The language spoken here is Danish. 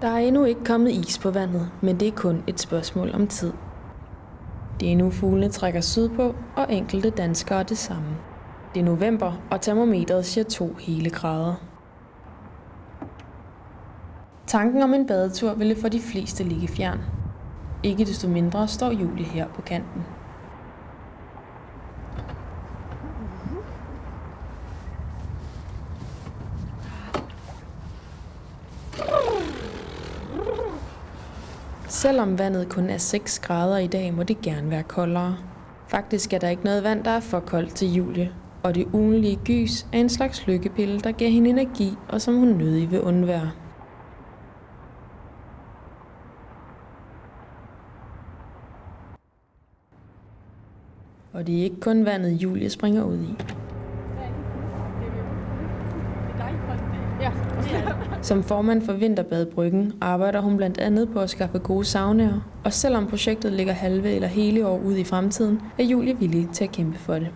Der er endnu ikke kommet is på vandet, men det er kun et spørgsmål om tid. Det er nu fuglene trækker sydpå, og enkelte danskere det samme. Det er november, og termometret siger 2 hele grader. Tanken om en badetur ville for de fleste ligge fjern. Ikke desto mindre står Julie her på kanten. Selvom vandet kun er 6 grader i dag, må det gerne være koldere. Faktisk er der ikke noget vand, der er for koldt til Julie, og det ugentlige gys er en slags lykkepille, der giver hende energi, og som hun nødig vil undvære. Og det er ikke kun vandet, Julie springer ud i. Som formand for Vinterbad Bryggen arbejder hun blandt andet på at skaffe gode saunaer, og selvom projektet ligger halve eller hele år ude i fremtiden, er Julie villig til at kæmpe for det.